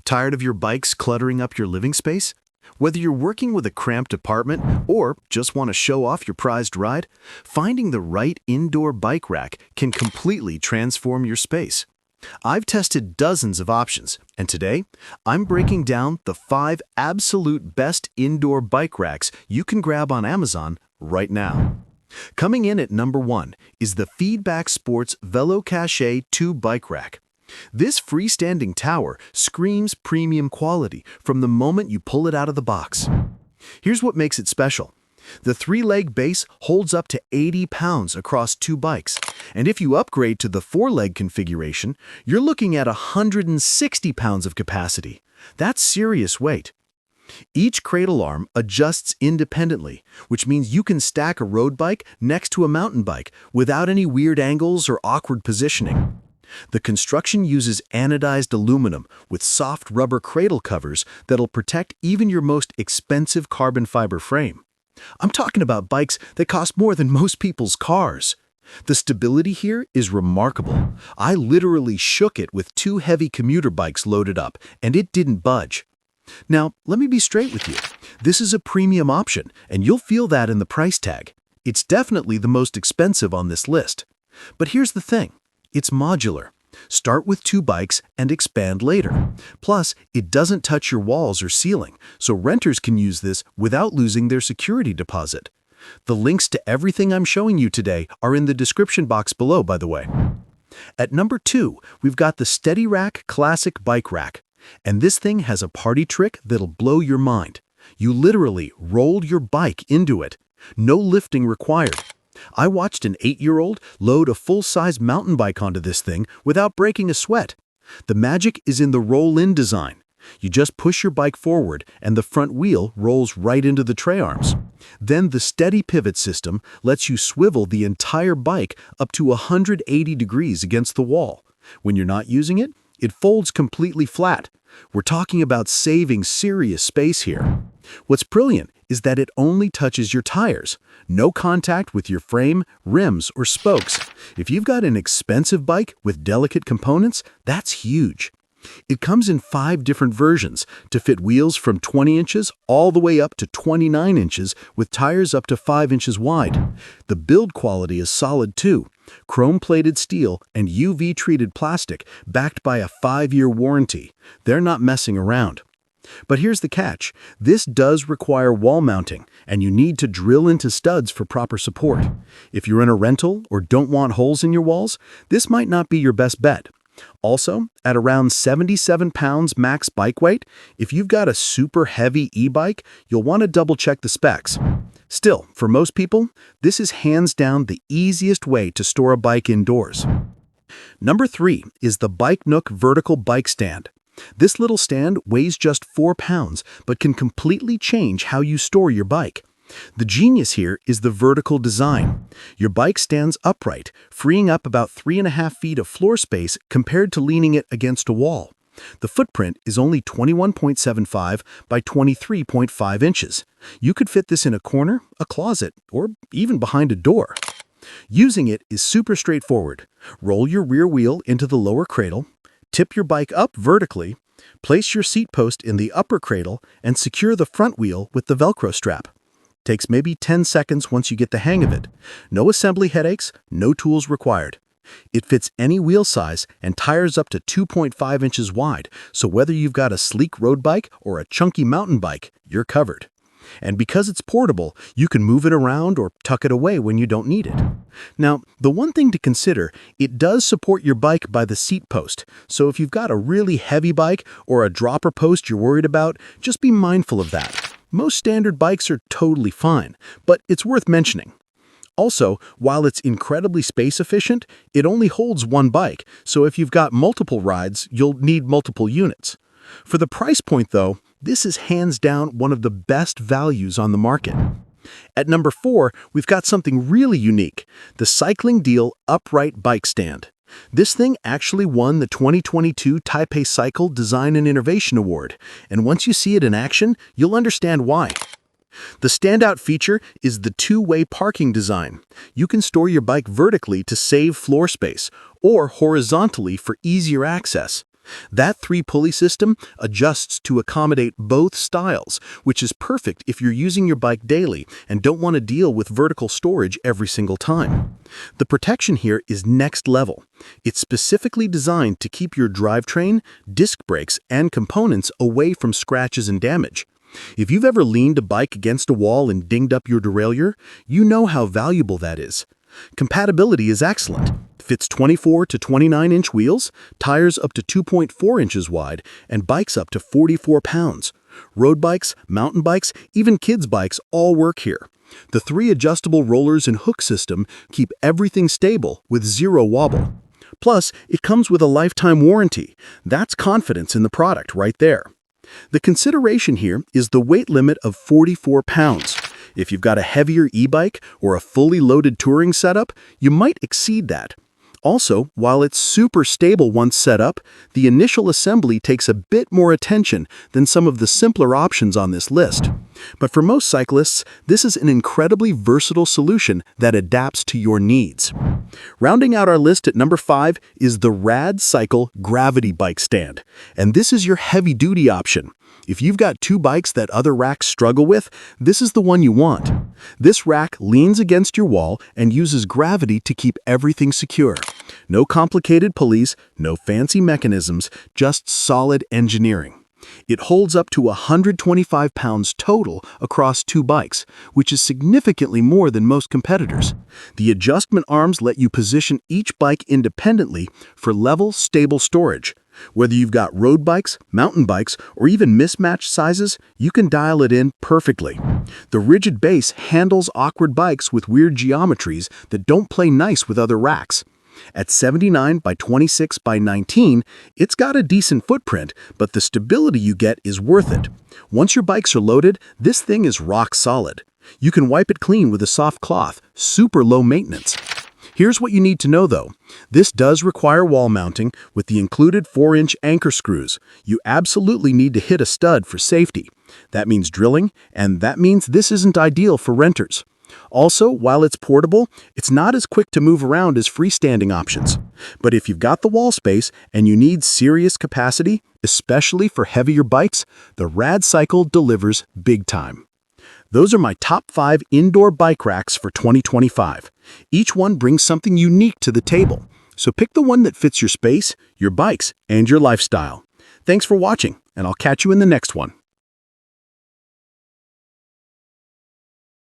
Tired of your bikes cluttering up your living space? Whether you're working with a cramped apartment or just want to show off your prized ride, finding the right indoor bike rack can completely transform your space. I've tested dozens of options, and today, I'm breaking down the 5 absolute best indoor bike racks you can grab on Amazon right now. Coming in at number 1 is the Feedback Sports Velo Cache 2 bike rack. This freestanding tower screams premium quality from the moment you pull it out of the box. Here's what makes it special. The 3-leg base holds up to 80 pounds across 2 bikes, and if you upgrade to the 4-leg configuration, you're looking at 160 pounds of capacity. That's serious weight. Each cradle arm adjusts independently, which means you can stack a road bike next to a mountain bike without any weird angles or awkward positioning. The construction uses anodized aluminum with soft rubber cradle covers that'll protect even your most expensive carbon fiber frame. I'm talking about bikes that cost more than most people's cars. The stability here is remarkable. I literally shook it with 2 heavy commuter bikes loaded up, and it didn't budge. Now, let me be straight with you. This is a premium option, and you'll feel that in the price tag. It's definitely the most expensive on this list. But here's the thing. It's modular. Start with 2 bikes and expand later. Plus, it doesn't touch your walls or ceiling, so renters can use this without losing their security deposit. The links to everything I'm showing you today are in the description box below, by the way. At number 2, we've got the Steadyrack Classic Bike Rack. And this thing has a party trick that'll blow your mind. You literally rolled your bike into it. No lifting required. I watched an 8-year-old load a full-size mountain bike onto this thing without breaking a sweat. The magic is in the roll-in design. You just push your bike forward and the front wheel rolls right into the tray arms. Then the steady pivot system lets you swivel the entire bike up to 180 degrees against the wall. When you're not using it, it folds completely flat. We're talking about saving serious space here. What's brilliant is that it only touches your tires. No contact with your frame, rims, or spokes. If you've got an expensive bike with delicate components, that's huge. It comes in 5 different versions to fit wheels from 20 inches all the way up to 29 inches with tires up to 5 inches wide. The build quality is solid too. Chrome-plated steel and UV-treated plastic backed by a 5-year warranty. They're not messing around. But here's the catch. This does require wall mounting, and you need to drill into studs for proper support. If you're in a rental or don't want holes in your walls, this might not be your best bet. Also, at around 77 pounds max bike weight, if you've got a super heavy e-bike, you'll want to double-check the specs. Still, for most people, this is hands down the easiest way to store a bike indoors. Number 3 is the Nook vertical bike stand. This little stand weighs just 4 pounds, but can completely change how you store your bike. The genius here is the vertical design. Your bike stands upright, freeing up about 3.5 feet of floor space compared to leaning it against a wall. The footprint is only 21.75 by 23.5 inches. You could fit this in a corner, a closet, or even behind a door. Using it is super straightforward. Roll your rear wheel into the lower cradle, tip your bike up vertically, place your seat post in the upper cradle, and secure the front wheel with the Velcro strap. Takes maybe 10 seconds once you get the hang of it. No assembly headaches, no tools required. It fits any wheel size and tires up to 2.5 inches wide, so whether you've got a sleek road bike or a chunky mountain bike, you're covered. And because it's portable, you can move it around or tuck it away when you don't need it. Now, the one thing to consider, it does support your bike by the seat post, so if you've got a really heavy bike or a dropper post you're worried about, just be mindful of that. Most standard bikes are totally fine, but it's worth mentioning. Also, while it's incredibly space efficient, it only holds 1 bike, so if you've got multiple rides, you'll need multiple units. For the price point though, this is hands down one of the best values on the market. At number 4, we've got something really unique, the CyclingDeal Upright Bike Stand. This thing actually won the 2022 Taipei Cycle Design and Innovation Award, and once you see it in action, you'll understand why. The standout feature is the 2-way parking design. You can store your bike vertically to save floor space, or horizontally for easier access. That 3-pulley system adjusts to accommodate both styles, which is perfect if you're using your bike daily and don't want to deal with vertical storage every single time. The protection here is next level. It's specifically designed to keep your drivetrain, disc brakes, and components away from scratches and damage. If you've ever leaned a bike against a wall and dinged up your derailleur, you know how valuable that is. Compatibility is excellent. Fits 24 to 29-inch wheels, tires up to 2.4 inches wide, and bikes up to 44 pounds. Road bikes, mountain bikes, even kids' bikes all work here. The 3 adjustable rollers and hook system keep everything stable with zero wobble. Plus, it comes with a lifetime warranty. That's confidence in the product right there. The consideration here is the weight limit of 44 pounds. If you've got a heavier e-bike or a fully loaded touring setup, you might exceed that. Also, while it's super stable once set up, the initial assembly takes a bit more attention than some of the simpler options on this list. But for most cyclists, this is an incredibly versatile solution that adapts to your needs. Rounding out our list at number 5 is the Rad Cycle Gravity Bike Stand. And this is your heavy-duty option. If you've got 2 bikes that other racks struggle with, this is the one you want. This rack leans against your wall and uses gravity to keep everything secure. No complicated pulleys, no fancy mechanisms, just solid engineering. It holds up to 125 pounds total across 2 bikes, which is significantly more than most competitors. The adjustment arms let you position each bike independently for level, stable storage. Whether you've got road bikes, mountain bikes, or even mismatched sizes, you can dial it in perfectly. The rigid base handles awkward bikes with weird geometries that don't play nice with other racks. At 79 by 26 by 19, it's got a decent footprint, but the stability you get is worth it. Once your bikes are loaded, this thing is rock solid. You can wipe it clean with a soft cloth, super low maintenance. Here's what you need to know though. This does require wall mounting with the included 4-inch anchor screws. You absolutely need to hit a stud for safety. That means drilling, and that means this isn't ideal for renters. Also, while it's portable, it's not as quick to move around as freestanding options. But if you've got the wall space and you need serious capacity, especially for heavier bikes, the Rad Cycle delivers big time. Those are my top 5 indoor bike racks for 2025. Each one brings something unique to the table. So pick the one that fits your space, your bikes, and your lifestyle. Thanks for watching, and I'll catch you in the next one.